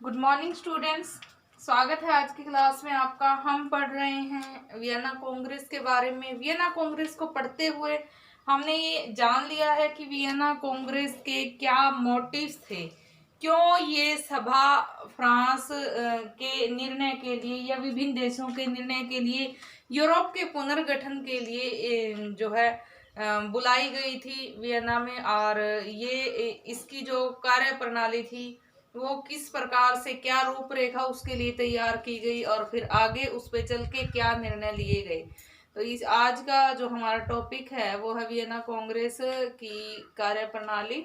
Good morning students. स्वागत है आज की क्लास में आपका। हम पढ़ रहे हैं वियना कांग्रेस के बारे में। वियना कांग्रेस को पढ़ते हुए हमने ये जान लिया है कि वियना कांग्रेस के क्या मोटिव्स थे, क्यों ये सभा फ्रांस के निर्णय के लिए या विभिन्न देशों के निर्णय के लिए, यूरोप के पुनर्गठन के लिए जो है बुलाई गई थी वियना में। और ये इसकी जो कार्य प्रणाली थी वो किस प्रकार से, क्या रूपरेखा उसके लिए तैयार की गई और फिर आगे उस पे चल के क्या निर्णय लिए गए। तो इस आज का जो हमारा टॉपिक है वो है वियना कांग्रेस की कार्य प्रणाली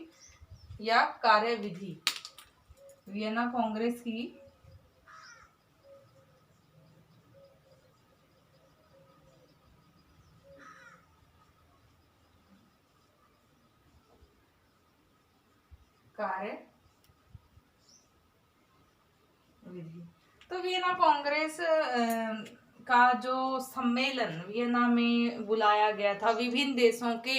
या कार्य विधि। वियना कांग्रेस की कार्य विधि। तो वियना कांग्रेस का जो सम्मेलन वियना में बुलाया गया था, विभिन्न देशों के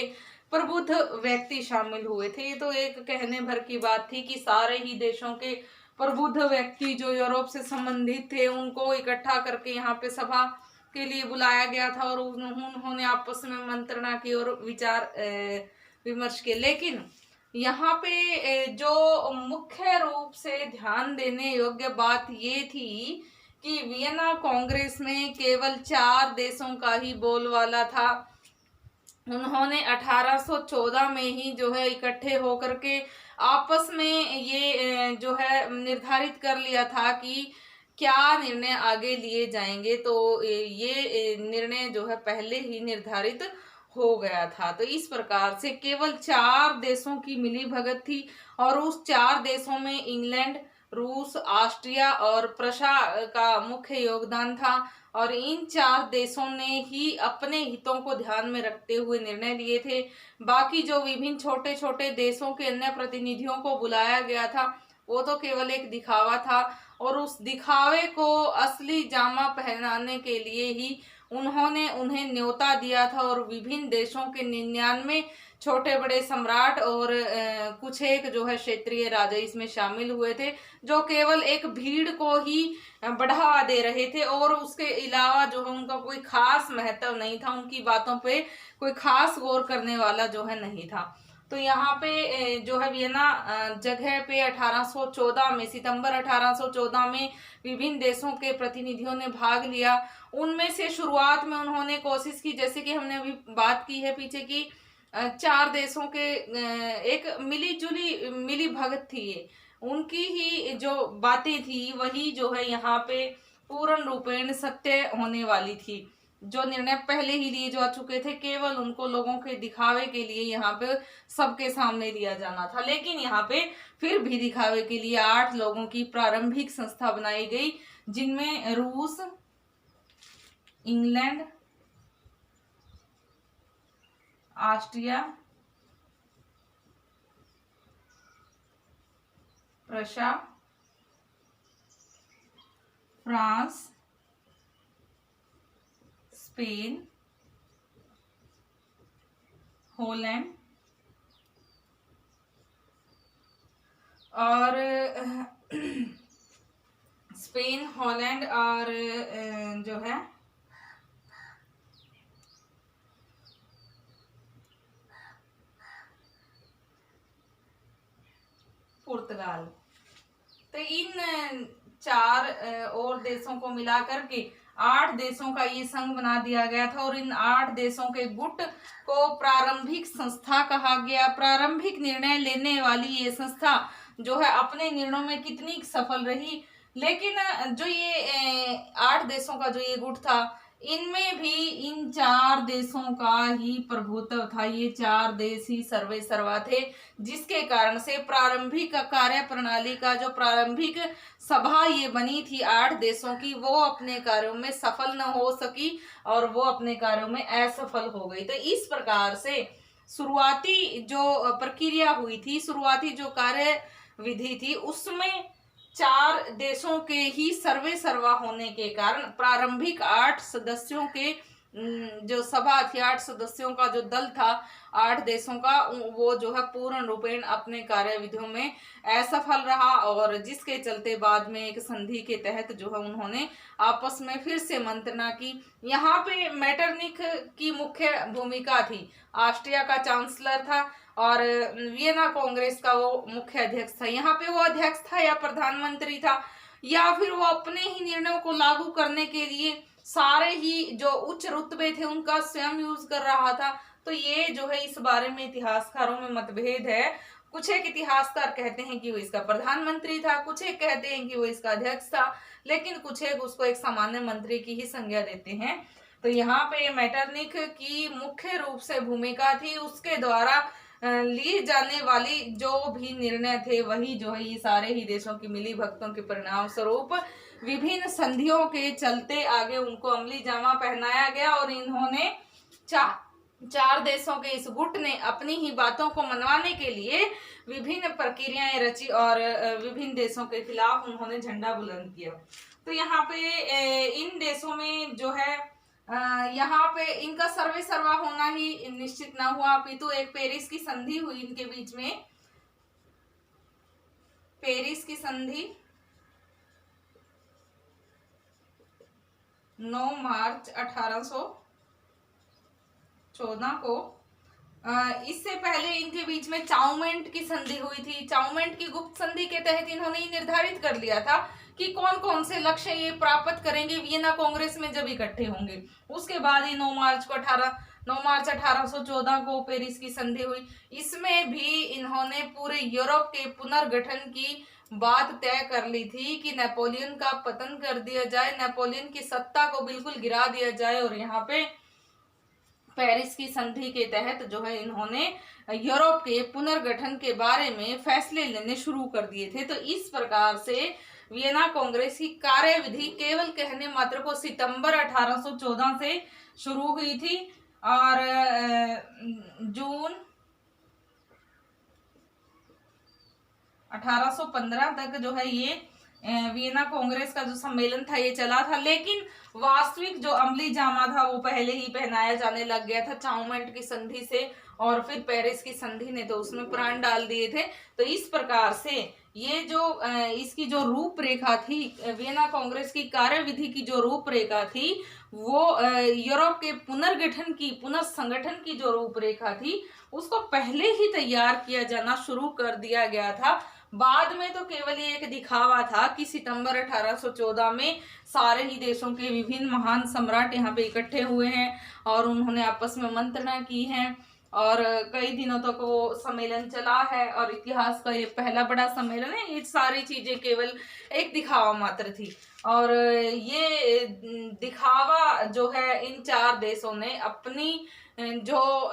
प्रबुद्ध व्यक्ति शामिल हुए थे। ये तो एक कहने भर की बात थी कि सारे ही देशों के प्रबुद्ध व्यक्ति जो यूरोप से संबंधित थे उनको इकट्ठा करके यहाँ पे सभा के लिए बुलाया गया था और उन्होंने आपस में मंत्रणा की और विचार विमर्श किए। लेकिन यहाँ पे जो मुख्य रूप से ध्यान देने योग्य बात ये थी कि वियना कांग्रेस में केवल 4 देशों का ही बोलबाला था। उन्होंने 1814 में ही जो है इकट्ठे होकर के आपस में ये जो है निर्धारित कर लिया था कि क्या निर्णय आगे लिए जाएंगे। तो ये निर्णय जो है पहले ही निर्धारित हो गया था। तो इस प्रकार से केवल 4 देशों की मिली भगत थी और उस 4 देशों में इंग्लैंड, रूस, ऑस्ट्रिया और प्रशा का मुख्य योगदान था। और इन 4 देशों ने ही अपने हितों को ध्यान में रखते हुए निर्णय लिए थे। बाकी जो विभिन्न छोटे छोटे देशों के अन्य प्रतिनिधियों को बुलाया गया था वो तो केवल एक दिखावा था और उस दिखावे को असली जामा पहनाने के लिए ही उन्होंने उन्हें न्योता दिया था। और विभिन्न देशों के 99 छोटे बड़े सम्राट और कुछ एक जो है क्षेत्रीय राजा इसमें शामिल हुए थे, जो केवल एक भीड़ को ही बढ़ावा दे रहे थे और उसके अलावा जो है उनका कोई खास महत्व नहीं था, उनकी बातों पे कोई खास गौर करने वाला जो है नहीं था। तो यहाँ पे जो है वियना जगह पे 1814 में, सितंबर 1814 में विभिन्न देशों के प्रतिनिधियों ने भाग लिया। उनमें से शुरुआत में उन्होंने कोशिश की, जैसे कि हमने अभी बात की है पीछे की, 4 देशों के एक मिली भगत थी। ये उनकी ही जो बातें थी वही जो है यहाँ पे पूर्ण रूपेण सत्य होने वाली थी। जो निर्णय पहले ही लिए जा चुके थे केवल उनको लोगों के दिखावे के लिए यहाँ पे सबके सामने लिया जाना था। लेकिन यहाँ पे फिर भी दिखावे के लिए 8 लोगों की प्रारंभिक संस्था बनाई गई, जिनमें रूस, England, Austria, Prussia, France, Spain, Holland और स्पेन, हॉलैंड और जो है पुर्तगाल। तो इन 4 और देशों को मिलाकर के 8 देशों का ये संघ बना दिया गया था और इन 8 देशों के गुट को प्रारंभिक संस्था कहा गया। प्रारंभिक निर्णय लेने वाली ये संस्था जो है अपने निर्णयों में कितनी सफल रही। लेकिन जो ये 8 देशों का जो ये गुट था, इनमें भी इन 4 देशों का ही प्रभुत्व था। ये 4 देश ही सर्वे सर्वा थे, जिसके कारण से प्रारंभिक कार्य प्रणाली का जो प्रारंभिक सभा ये बनी थी 8 देशों की, वो अपने कार्यों में सफल न हो सकी और वो अपने कार्यों में असफल हो गई। तो इस प्रकार से शुरुआती जो प्रक्रिया हुई थी, शुरुआती जो कार्य विधि थी, उसमें 4 देशों के ही सर्वे सर्वा होने के कारण प्रारंभिक 8 सदस्यों के जो सभा थी, 8 सदस्यों का जो दल था 8 देशों का, वो जो है पूर्ण रूपेण अपने कार्यविधियों में असफल रहा, और जिसके चलते बाद में एक संधि के तहत जो है उन्होंने आपस में फिर से मंत्रणा की। यहाँ पे मेटरनिख की मुख्य भूमिका थी। ऑस्ट्रिया का चांसलर था और वियना कांग्रेस का वो मुख्य अध्यक्ष था। यहाँ पे वो अध्यक्ष था या प्रधानमंत्री था, या फिर वो अपने ही निर्णयों को लागू करने के लिए सारे ही जो उच्च रुतबे थे उनका स्वयं यूज कर रहा था। तो ये जो है इस बारे में इतिहासकारों में मतभेद है। कुछ एक इतिहासकार कहते हैं कि वो इसका प्रधानमंत्री था, कुछ एक कहते हैं कि वो इसका अध्यक्ष था, लेकिन कुछ एक उसको एक सामान्य मंत्री की ही संज्ञा देते हैं। तो यहाँ पे मेटरनिख की मुख्य रूप से भूमिका थी, उसके द्वारा लिए जाने वाली जो भी निर्णय थे वही जो है ये सारे ही देशों की मिली भगतों के परिणाम स्वरूप विभिन्न संधियों के चलते आगे उनको अमली जामा पहनाया गया, और इन्होंने चार देशों के इस गुट ने अपनी ही बातों को मनवाने के लिए विभिन्न प्रक्रियाएं रची और विभिन्न देशों के खिलाफ उन्होंने झंडा बुलंद किया। तो यहाँ पे इन देशों में जो है यहाँ पे इनका सर्वे सर्वा होना ही निश्चित ना हुआ, अपितु एक पेरिस की संधि हुई इनके बीच में। पेरिस की संधि 9 मार्च 1814 को। इससे पहले इनके बीच में चाउमेंट की संधि हुई थी। चाउमेंट की गुप्त संधि के तहत इन्होंने निर्धारित कर लिया था कि कौन कौन से लक्ष्य ये प्राप्त करेंगे वियना कांग्रेस में जब इकट्ठे होंगे। उसके बाद ही 9 मार्च 1814 को पेरिस की संधि हुई। इसमें भी इन्होंने पूरे यूरोप के पुनर्गठन की बात तय कर ली थी कि नेपोलियन का पतन कर दिया जाए, नेपोलियन की सत्ता को बिल्कुल गिरा दिया जाए, और यहाँ पे पेरिस की संधि के तहत जो है इन्होंने यूरोप के पुनर्गठन के बारे में फैसले लेने शुरू कर दिए थे। तो इस प्रकार से वियना कांग्रेस की कार्यविधि केवल कहने मात्र को सितंबर 1814 से शुरू हुई थी, और जून 1815 तक जो है ये वियना कांग्रेस का जो सम्मेलन था ये चला था। लेकिन वास्तविक जो अमली जामा था वो पहले ही पहनाया जाने लग गया था चाउमेंट की संधि से, और फिर पेरिस की संधि ने तो उसमें प्राण डाल दिए थे। तो इस प्रकार से ये जो इसकी जो रूपरेखा थी, वियना कांग्रेस की कार्यविधि की जो रूपरेखा थी, वो यूरोप के पुनर्गठन की पुनर्संगठन की जो रूपरेखा थी उसको पहले ही तैयार किया जाना शुरू कर दिया गया था। बाद में तो केवल ये एक दिखावा था कि सितंबर 1814 में सारे ही देशों के विभिन्न महान सम्राट यहाँ पे इकट्ठे हुए हैं और उन्होंने आपस में मंत्रणा की है, और कई दिनों तक वो सम्मेलन चला है, और इतिहास का ये पहला बड़ा सम्मेलन है। ये सारी चीजें केवल एक दिखावा मात्र थी, और ये दिखावा जो है इन 4 देशों ने अपनी जो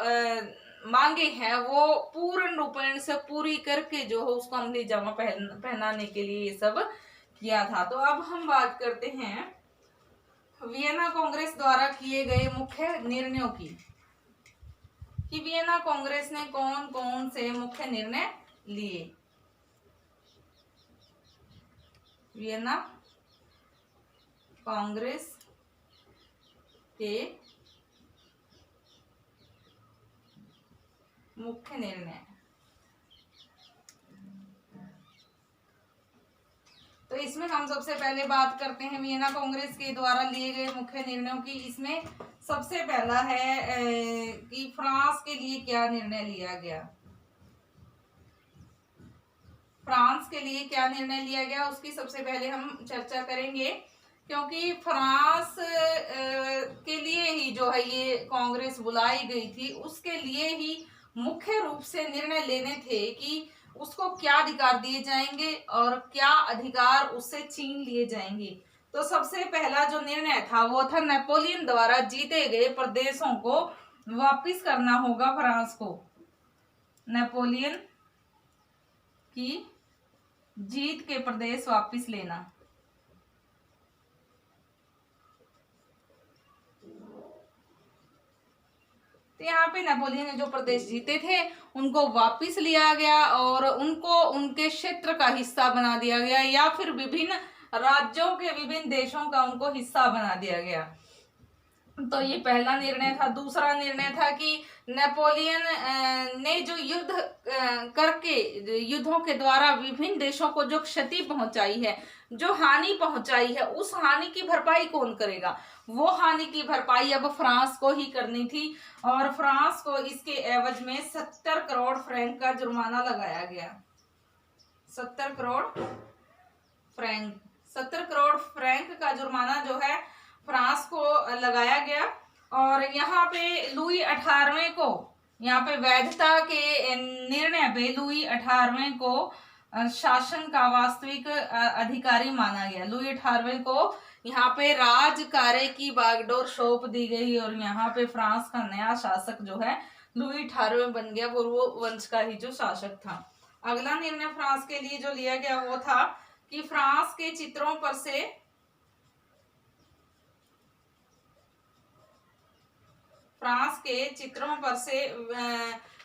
मांगे हैं वो पूर्ण रूपेण से पूरी करके जो है उसको अमली जामा पहनाने के लिए ये सब किया था। तो अब हम बात करते हैं वियना कांग्रेस द्वारा किए गए मुख्य निर्णयों की, कि वियना कांग्रेस ने कौन कौन से मुख्य निर्णय लिए। वियना कांग्रेस के मुख्य निर्णय। तो इसमें हम सबसे पहले बात करते हैं वियना कांग्रेस के द्वारा लिए गए मुख्य निर्णयों की। इसमें सबसे पहला है कि फ्रांस के लिए क्या निर्णय लिया गया। फ्रांस के लिए क्या निर्णय लिया गया उसकी सबसे पहले हम चर्चा करेंगे, क्योंकि फ्रांस के लिए ही जो है ये कांग्रेस बुलाई गई थी, उसके लिए ही मुख्य रूप से निर्णय लेने थे कि उसको क्या अधिकार दिए जाएंगे और क्या अधिकार उससे छीन लिए जाएंगे। तो सबसे पहला जो निर्णय था वो था नेपोलियन द्वारा जीते गए प्रदेशों को वापस करना होगा फ्रांस को। नेपोलियन की जीत के प्रदेश वापस लेना। तो यहाँ पे नेपोलियन ने जो प्रदेश जीते थे उनको वापस लिया गया और उनको उनके क्षेत्र का हिस्सा बना दिया गया, या फिर विभिन्न राज्यों के विभिन्न देशों का उनको हिस्सा बना दिया गया। तो ये पहला निर्णय था। दूसरा निर्णय था कि नेपोलियन ने जो युद्ध करके, युद्धों के द्वारा विभिन्न देशों को जो क्षति पहुंचाई है, जो हानि पहुंचाई है, उस हानि की भरपाई कौन करेगा? वो हानि की भरपाई अब फ्रांस को ही करनी थी, और फ्रांस को इसके एवज में 70 करोड़ फ्रैंक का जुर्माना लगाया गया। 70 करोड़ फ्रैंक, 70 करोड़ फ्रैंक का जुर्माना जो है फ्रांस को लगाया गया। और यहाँ पे लुई 18वें को, यहाँ पे वैधता के निर्णय पे लुई 18वें को शासन का वास्तविक अधिकारी माना गया। लुई 18वें को यहाँ पे राज कार्य की बागडोर सौंप दी गई, और यहाँ पे फ्रांस का नया शासक जो है लुई 18वें बन गया, वो वंश का ही जो शासक था। अगला निर्णय फ्रांस के लिए जो लिया गया वो था कि फ्रांस के चित्रों पर से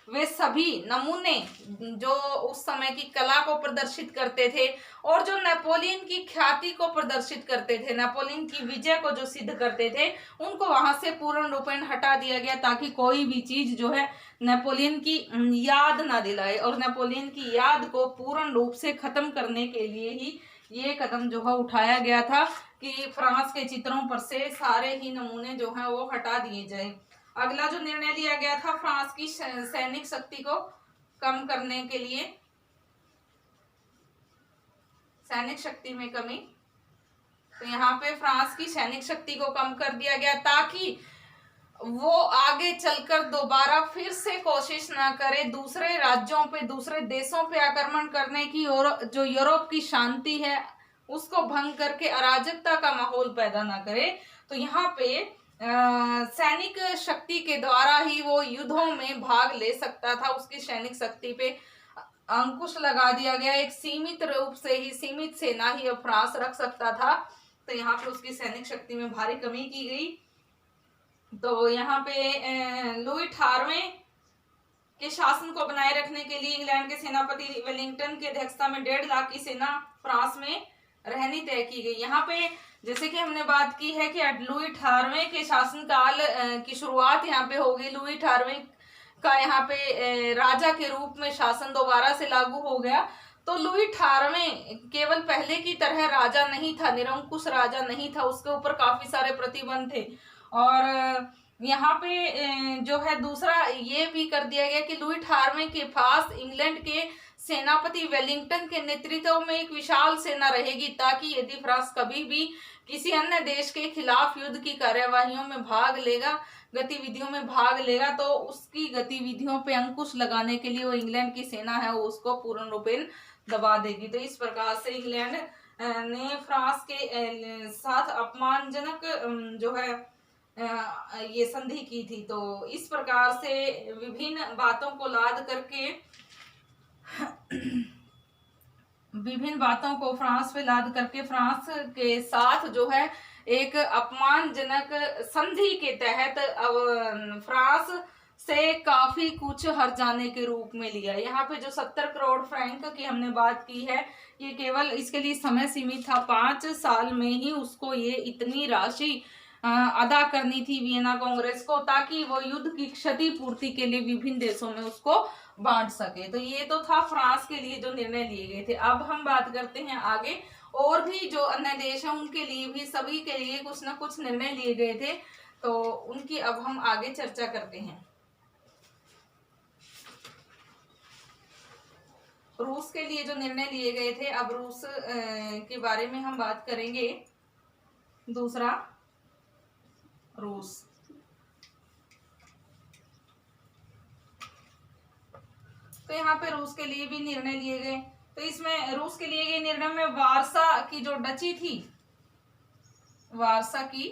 वे सभी नमूने जो उस समय की कला को प्रदर्शित करते थे, और जो नेपोलियन की ख्याति को प्रदर्शित करते थे, नेपोलियन की विजय को जो सिद्ध करते थे, उनको वहां से पूर्ण रूपेण हटा दिया गया, ताकि कोई भी चीज जो है नेपोलियन की याद ना दिलाए। और नेपोलियन की याद को पूर्ण रूप से खत्म करने के लिए ही ये कदम जो है उठाया गया था कि फ्रांस के चित्रों पर से सारे ही नमूने जो हैं वो हटा दिए जाए। अगला जो निर्णय लिया गया था फ्रांस की सैनिक शक्ति को कम करने के लिए, सैनिक शक्ति में कमी, तो यहाँ पे फ्रांस की सैनिक शक्ति को कम कर दिया गया, ताकि वो आगे चलकर दोबारा फिर से कोशिश ना करे दूसरे राज्यों पे, दूसरे देशों पे आक्रमण करने की, और जो यूरोप की शांति है उसको भंग करके अराजकता का माहौल पैदा ना करे। तो यहाँ पे सैनिक शक्ति के द्वारा ही वो युद्धों में भाग ले सकता था। उसकी सैनिक शक्ति पे अंकुश लगा दिया गया। एक सीमित रूप से ही, सीमित सेना ही अब फ्रांस रख सकता था, तो यहाँ पे उसकी सैनिक शक्ति में भारी कमी की गई। तो यहाँ पे लुई 18वें के शासन को बनाए रखने के लिए इंग्लैंड के सेनापति वेलिंगटन की अध्यक्षता में 1.5 लाख की सेना फ्रांस में रहनी तय की गई। यहाँ पे जैसे कि हमने बात की है कि लुई 18वें के शासनकाल की शुरुआत यहाँ पे हो गई। लुई 18वें का यहाँ पे राजा के रूप में शासन दोबारा से लागू हो गया। तो लुई 18वें केवल पहले की तरह राजा नहीं था, निरंकुश राजा नहीं था, उसके ऊपर काफी सारे प्रतिबंध थे। और यहाँ पे जो है दूसरा ये भी कर दिया गया कि लुई 18वें के पास इंग्लैंड के सेनापति वेलिंगटन के नेतृत्व में एक विशाल सेना रहेगी, ताकि यदि फ्रांस कभी भी किसी अन्य देश के खिलाफ युद्ध की कार्यवाहियों में भाग लेगा, गतिविधियों में भाग लेगा, तो उसकी गतिविधियों पे अंकुश लगाने के लिए वो इंग्लैंड की सेना है वो उसको पूर्ण रूपेण दबा देगी। तो इस प्रकार से इंग्लैंड ने फ्रांस के साथ अपमानजनक जो है ये संधि की थी। तो इस प्रकार से विभिन्न बातों को लाद करके विभिन्न बातों को फ्रांस पे लाद करके फ्रांस के साथ जो है एक अपमानजनक संधि के तहत अब फ्रांस से काफी कुछ हर जाने के रूप में लिया। यहाँ पे जो 70 करोड़ फ्रैंक की हमने बात की है, ये केवल इसके लिए समय सीमित था, 5 साल में ही उसको ये इतनी राशि अदा करनी थी वियना कांग्रेस को, ताकि वो युद्ध की क्षतिपूर्ति के लिए विभिन्न देशों में उसको बांट सके। तो ये तो था फ्रांस के लिए जो निर्णय लिए गए थे। अब हम बात करते हैं आगे, और भी जो अन्य देश हैं उनके लिए भी, सभी के लिए कुछ ना कुछ निर्णय लिए गए थे, तो उनकी अब हम आगे चर्चा करते हैं। रूस के लिए जो निर्णय लिए गए थे, अब रूस के बारे में हम बात करेंगे। दूसरा, रूस। तो यहाँ पे रूस के लिए भी निर्णय लिए गए। तो इसमें रूस के लिए गए निर्णय में वारसा की जो डची थी, वारसा की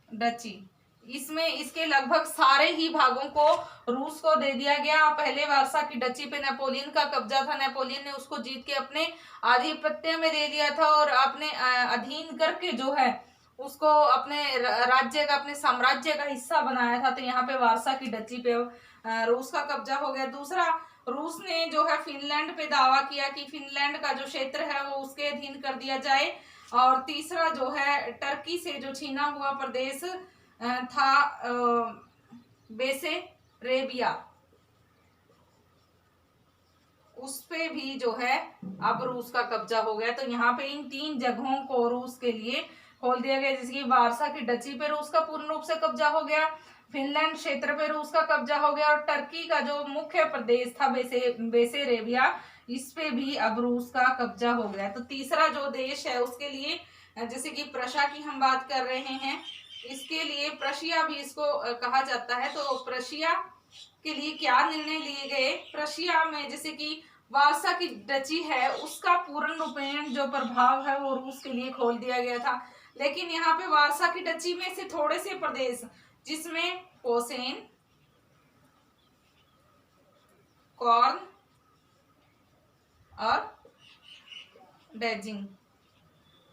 डची, इसमें इसके लगभग सारे ही भागों को रूस को दे दिया गया। पहले वारसा की डची पे नेपोलियन का कब्जा था, नेपोलियन ने उसको जीत के अपने आधिपत्य में दे दिया था, और अपने अधीन करके जो है उसको अपने राज्य का, अपने साम्राज्य का हिस्सा बनाया था। तो यहाँ पे वारसा की डची पे रूस का कब्जा हो गया। दूसरा, रूस ने जो है फिनलैंड पे दावा किया कि फिनलैंड का जो क्षेत्र है वो उसके अधीन कर दिया जाए। और तीसरा जो है टर्की से जो छीना हुआ प्रदेश था बेसेरेबिया, उस पे भी जो है अब रूस का कब्जा हो गया। तो यहाँ पे इन 3 जगहों को रूस के लिए खोल दिया गया, जैसे कि वारसा की डची पे रूस का पूर्ण रूप से कब्जा हो गया, फिनलैंड क्षेत्र पे रूस का कब्जा हो गया, और टर्की का जो मुख्य प्रदेश था बेसेरेबिया, इस पे भी अब रूस का कब्जा हो गया। तो तीसरा जो देश है उसके लिए, जैसे कि प्रशा की हम बात कर रहे हैं, इसके लिए प्रशिया भी इसको कहा जाता है। तो प्रशिया के लिए क्या निर्णय लिए गए? प्रशिया में जैसे कि वारसा की डची है उसका पूर्ण रूपेण जो प्रभाव है वो रूस के लिए खोल दिया गया था। लेकिन यहाँ पे वारसा की डची में से थोड़े से प्रदेश, जिसमें पोसेन, कॉर्न और डेजिंग,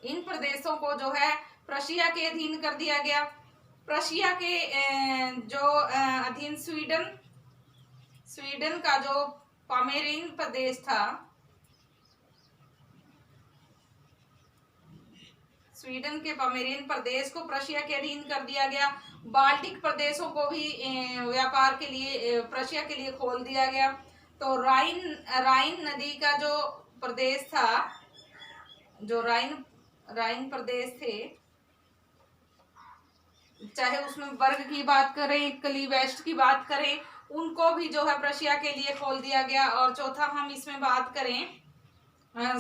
इन प्रदेशों को जो है प्रशिया के अधीन कर दिया गया। प्रशिया के जो अधीन स्वीडन का जो पामेरिन प्रदेश था, स्वीडन के पामेरिन प्रदेश को प्रशिया के अधीन कर दिया गया। बाल्टिक प्रदेशों को भी व्यापार के लिए प्रशिया के लिए खोल दिया गया। तो राइन नदी का जो प्रदेश था, जो राइन प्रदेश थे, चाहे उसमें वर्ग की बात करें, कली वेस्ट की बात करें, उनको भी जो है प्रशिया के लिए खोल दिया गया। और चौथा हम इसमें बात करें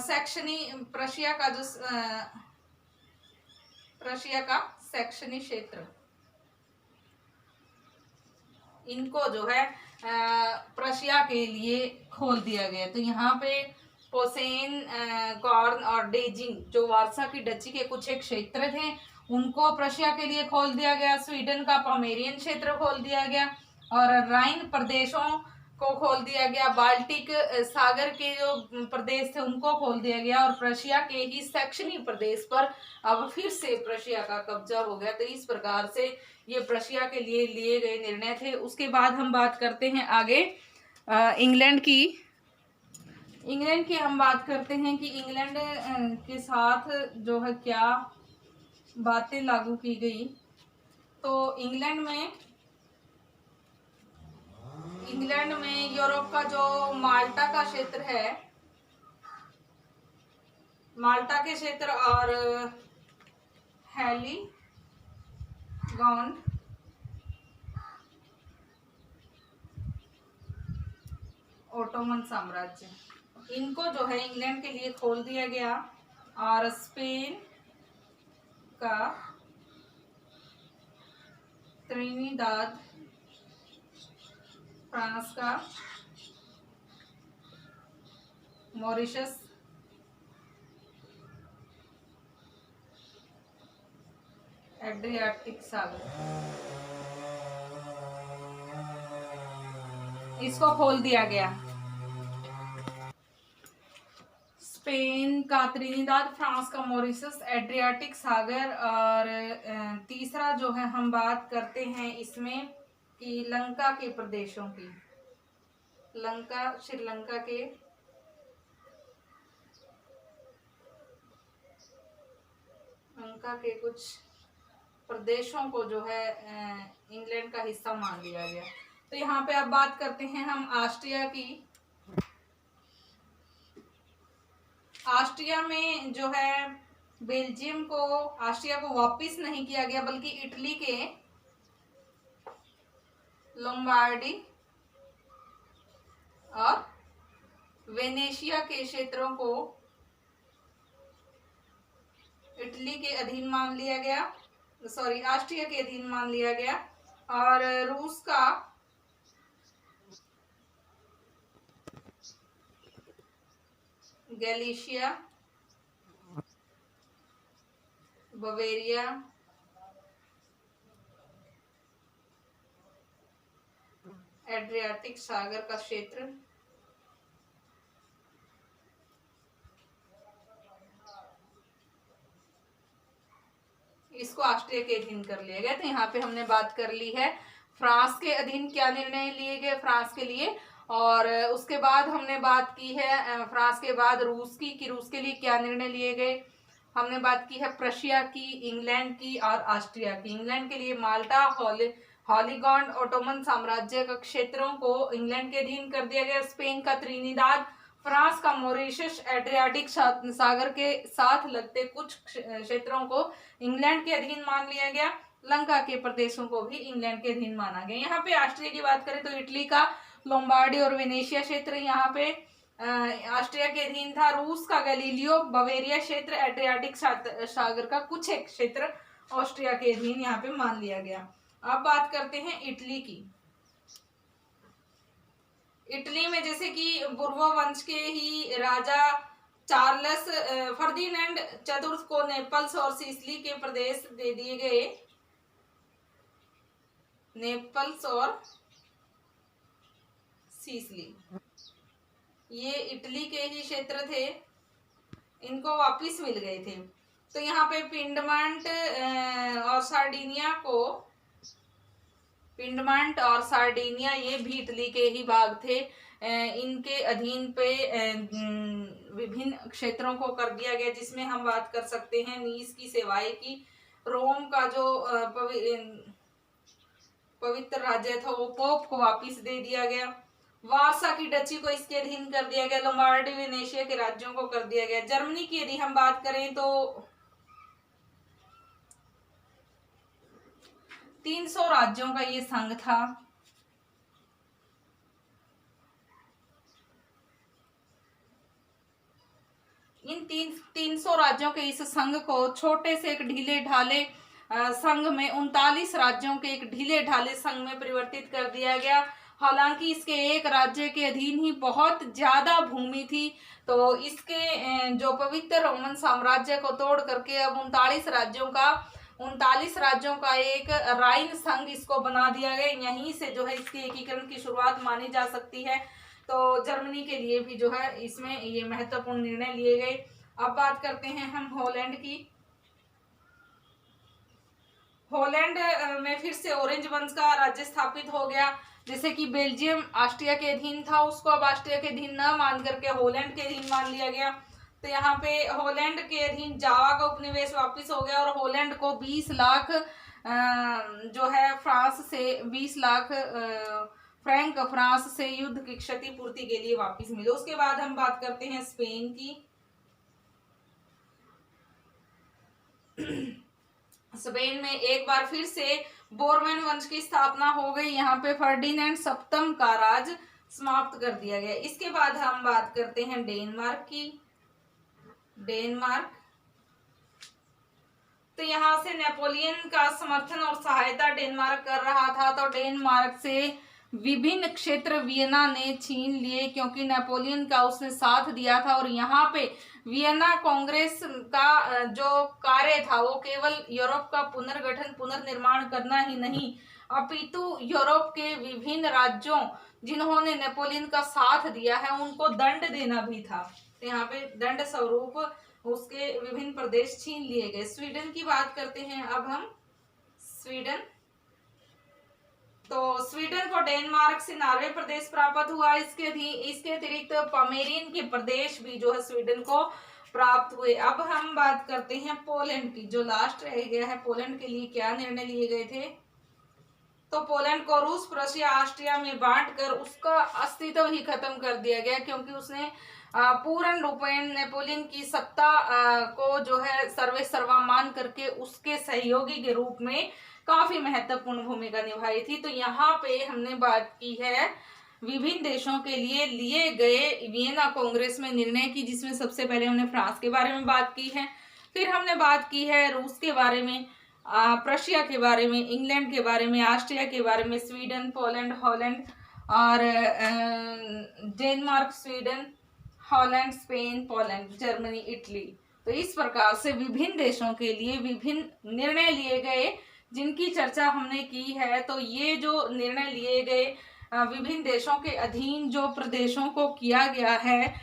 सेक्शनी, प्रशिया का जो प्रशिया का सेक्शनी क्षेत्र, इनको जो है प्रशिया के लिए खोल दिया गया। तो यहाँ पे पोसेन, कॉर्न और डेजिंग जो वारसा की डची के कुछ एक क्षेत्र थे उनको प्रशिया के लिए खोल दिया गया। स्वीडन का पोमेरियन क्षेत्र खोल दिया गया और राइन प्रदेशों को खोल दिया गया। बाल्टिक सागर के जो प्रदेश थे उनको खोल दिया गया और प्रशिया के ही सेक्शनी प्रदेश पर अब फिर से प्रशिया का कब्जा हो गया। तो इस प्रकार से ये प्रशिया के लिए गए निर्णय थे। उसके बाद हम बात करते हैं आगे इंग्लैंड की हम बात करते हैं कि इंग्लैंड के साथ जो है क्या बातें लागू की गई। तो इंग्लैंड में यूरोप का जो माल्टा का क्षेत्र है, माल्टा के क्षेत्र और हेलीगॉन्ड, ओटोमन साम्राज्य, इनको जो है इंग्लैंड के लिए खोल दिया गया। और स्पेन का त्रिनिदाद, फ्रांस का मॉरिशस, एड्रियाटिक सागर, इसको खोल दिया गया। स्पेन का त्रिनिदाद, फ्रांस का मॉरिशस, एड्रियाटिक सागर। और तीसरा जो है हम बात करते हैं इसमें कि लंका के प्रदेशों की, श्रीलंका के कुछ प्रदेशों को जो है इंग्लैंड का हिस्सा मान लिया गया। तो यहाँ पे अब बात करते हैं हम ऑस्ट्रिया की। ऑस्ट्रिया में जो है ऑस्ट्रिया को वापस नहीं किया गया, बल्कि इटली के लोम्बार्डी और वेनेशिया के क्षेत्रों को इटली के अधीन मान लिया गया, ऑस्ट्रिया के अधीन मान लिया गया। और रूस का गैलिशिया, बवेरिया, एड्रियाटिक सागर का क्षेत्र, इसको ऑस्ट्रिया के अधीन कर लिया गया। तो यहाँ पे हमने बात कर ली है फ्रांस के अधीन क्या निर्णय लिए गए फ्रांस के लिए। और उसके बाद हमने बात की है फ्रांस के बाद रूस की, कि रूस के लिए क्या निर्णय लिए गए। हमने बात की है प्रशिया की, इंग्लैंड की और ऑस्ट्रिया की। इंग्लैंड के लिए माल्टा, हॉलीगॉन्ड, ओटोमन साम्राज्य का क्षेत्रों को इंग्लैंड के अधीन कर दिया गया। स्पेन का त्रिनिदाद, फ्रांस का मॉरिशस, एड्रियाटिक सागर के साथ लगते कुछ क्षेत्रों को इंग्लैंड के अधीन मान लिया गया। लंका के प्रदेशों को भी इंग्लैंड के अधीन माना गया। यहाँ पे ऑस्ट्रिया की बात करें तो इटली का लोम्बार्डी और वेनेशिया क्षेत्र यहाँ पे ऑस्ट्रिया के अधीन था। रूस का गैलीलियो, बवेरिया क्षेत्र, एड्रियाटिक सागर का कुछ एक क्षेत्र ऑस्ट्रिया के अधीन यहाँ पे मान लिया गया। अब बात करते हैं इटली की। इटली में जैसे कि बुर्बो वंश के ही राजा चार्ल्स फर्डिनेंड चतुर्थ को नेपल्स और सिसिली के प्रदेश दे दिए गए। नेपल्स और सिसिली ये इटली के ही क्षेत्र थे, इनको वापिस मिल गए थे। तो यहाँ पे पिंडमांट और सार्डिनिया ये भी इटली के ही भाग थे। इनके अधीन पे विभिन्न क्षेत्रों को कर दिया गया, जिसमें हम बात कर सकते हैं नीस की, सेवाई की, रोम का जो पवित्र राज्य था वो पोप को वापिस दे दिया गया। वारसा की डची को इसके अधीन कर दिया गया। लोम्बार्डी, वेनेशिया के राज्यों को कर दिया गया। जर्मनी की यदि हम बात करें तो 300 राज्यों का ये संघ था। इन 300 राज्यों के इस संघ को छोटे से एक ढीले ढाले संघ में 39 राज्यों के एक ढीले ढाले संघ में परिवर्तित कर दिया गया। हालांकि इसके एक राज्य के अधीन ही बहुत ज्यादा भूमि थी, तो इसके जो पवित्र रोमन साम्राज्य को तोड़ करके अब 39 राज्यों का एक राइन संघ इसको बना दिया गया। यहीं से जो है इसके एकीकरण की शुरुआत मानी जा सकती है। तो जर्मनी के लिए भी जो है इसमें ये महत्वपूर्ण निर्णय लिए गए। अब बात करते हैं हम हॉलैंड की। हॉलैंड में फिर से ऑरेंज वंश का राज्य स्थापित हो गया। जैसे कि बेल्जियम ऑस्ट्रिया के अधीन था, उसको अब ऑस्ट्रिया के अधीन न मान करके हॉलैंड के अधीन मान लिया गया। तो यहाँ पे हॉलैंड के अधीन जावा का उपनिवेश वापस हो गया और हॉलैंड को 20 लाख जो है फ्रांस से 20 लाख फ्रैंक फ्रांस से युद्ध की क्षतिपूर्ति के लिए वापस मिले। उसके बाद हम बात करते हैं स्पेन की। स्पेन में एक बार फिर से बोर्बन वंश की स्थापना हो गई। यहाँ पे फर्डिनेंड सप्तम का राज समाप्त कर दिया गया। इसके बाद हम बात करते हैं डेनमार्क की। डेनमार्क तो यहाँ से नेपोलियन का समर्थन और सहायता डेनमार्क कर रहा था, तो डेनमार्क से विभिन्न क्षेत्र वियना ने छीन लिए, क्योंकि नेपोलियन का उसने साथ दिया था। और यहाँ पे वियना कांग्रेस का जो कार्य था वो केवल यूरोप का पुनर्गठन पुनर्निर्माण करना ही नहीं, अपितु यूरोप के विभिन्न राज्यों जिन्होंने नेपोलियन का साथ दिया है उनको दंड देना भी था। तो यहाँ पे दंड स्वरूप उसके विभिन्न प्रदेश छीन लिए गए। स्वीडन की बात करते हैं अब हम। स्वीडन तो स्वीडन को डेनमार्क से नॉर्वे प्रदेश प्राप्त हुआ। इसके अतिरिक्त पमेरियन के प्रदेश भी जो है स्वीडन को प्राप्त हुए। अब हम बात करते हैं पोलैंड की, जो लास्ट रह गया है। पोलैंड के लिए क्या निर्णय लिए गए थे? तो पोलैंड को रूस, प्रशिया, ऑस्ट्रिया में बांटकर उसका अस्तित्व ही खत्म कर दिया गया, क्योंकि उसने पूर्ण रूपेण नेपोलियन की सत्ता को जो है सर्वे सर्वा मान करके उसके सहयोगी के रूप में काफी महत्वपूर्ण भूमिका निभाई थी। तो यहाँ पे हमने बात की है विभिन्न देशों के लिए लिए गए वियना कांग्रेस में निर्णय की, जिसमें सबसे पहले हमने फ्रांस के बारे में बात की है, फिर हमने बात की है रूस के बारे में, प्रशिया के बारे में, इंग्लैंड के बारे में, ऑस्ट्रिया के बारे में, स्वीडन, पोलैंड, हॉलैंड और Denmark, Sweden, Holland, Spain, Poland, Germany, Italy. तो इस प्रकार से विभिन्न देशों के लिए विभिन्न निर्णय लिए गए जिनकी चर्चा हमने की है। तो ये जो निर्णय लिए गए विभिन्न देशों के अधीन जो प्रदेशों को किया गया है,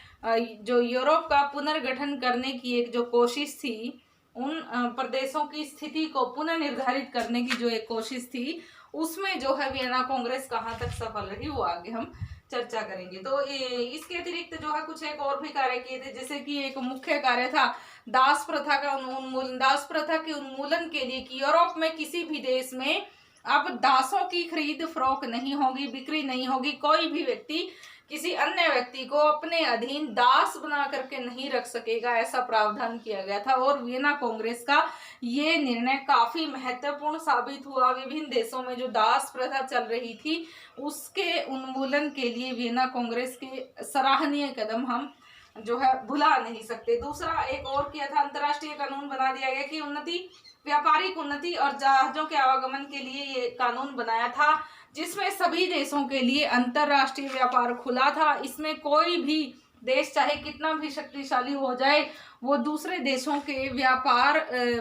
जो यूरोप का पुनर्गठन करने की एक जो कोशिश थी, उन प्रदेशों की स्थिति को पुनः निर्धारित करने की जो एक कोशिश थी, उसमें जो है वियना कांग्रेस कहाँ तक सफल रही वो आगे हम चर्चा करेंगे। तो इसके अतिरिक्त जो है कुछ एक और भी कार्य किए थे, जैसे कि एक मुख्य कार्य था दास प्रथा का उन्मूलन। दास प्रथा के उन्मूलन के लिए कि यूरोप में किसी भी देश में अब दासों की खरीद फरोख्त नहीं होगी, बिक्री नहीं होगी। कोई भी व्यक्ति किसी अन्य व्यक्ति को अपने अधीन दास बना करके नहीं रख सकेगा, ऐसा प्रावधान किया गया था। और वियना कांग्रेस का ये निर्णय काफी महत्वपूर्ण साबित हुआ। विभिन्न देशों में जो दास प्रथा चल रही थी उसके उन्मूलन के लिए वियना कांग्रेस के सराहनीय कदम हम जो है भुला नहीं सकते। दूसरा एक और किया था, अंतर्राष्ट्रीय कानून बना दिया गया कि उन्नति, व्यापारिक उन्नति और जहाजों के आवागमन के लिए ये कानून बनाया था, जिसमें सभी देशों के लिए अंतर्राष्ट्रीय व्यापार खुला था। इसमें कोई भी देश चाहे कितना भी शक्तिशाली हो जाए, वो दूसरे देशों के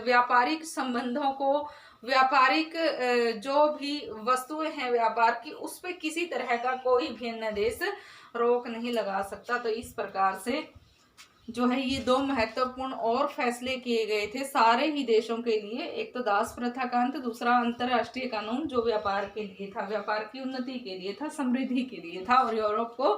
व्यापारिक संबंधों को, व्यापारिक जो भी वस्तुएं हैं व्यापार की, उस पे किसी तरह का कोई भी अन्य देश रोक नहीं लगा सकता। तो इस प्रकार से जो है ये दो महत्वपूर्ण और फैसले किए गए थे सारे ही देशों के लिए। एक तो दास प्रथा का अंत, दूसरा अंतर्राष्ट्रीय कानून जो व्यापार के लिए था, व्यापार की उन्नति के लिए था, समृद्धि के लिए था और यूरोप को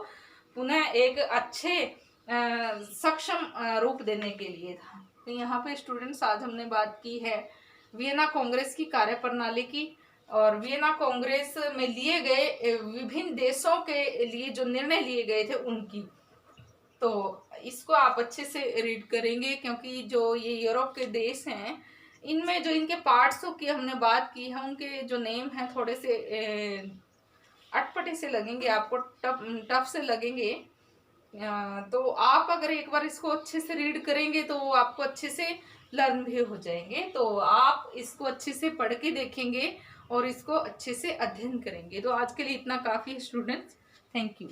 पुनः एक अच्छे सक्षम रूप देने के लिए था। तो यहाँ पे स्टूडेंट्स आज हमने बात की है वियना कांग्रेस की कार्यप्रणाली की और वियना कांग्रेस में लिए गए विभिन्न देशों के लिए जो निर्णय लिए गए थे उनकी। तो इसको आप अच्छे से रीड करेंगे, क्योंकि जो ये यूरोप के देश हैं इनमें जो इनके पार्ट्सों की हमने बात की है, उनके जो नेम हैं थोड़े से अटपटे से लगेंगे आपको, टफ से लगेंगे। तो आप अगर एक बार इसको अच्छे से रीड करेंगे तो आपको अच्छे से लर्न भी हो जाएंगे। तो आप इसको अच्छे से पढ़ के देखेंगे और इसको अच्छे से अध्ययन करेंगे। तो आज के लिए इतना काफ़ी है स्टूडेंट्स। Thank you.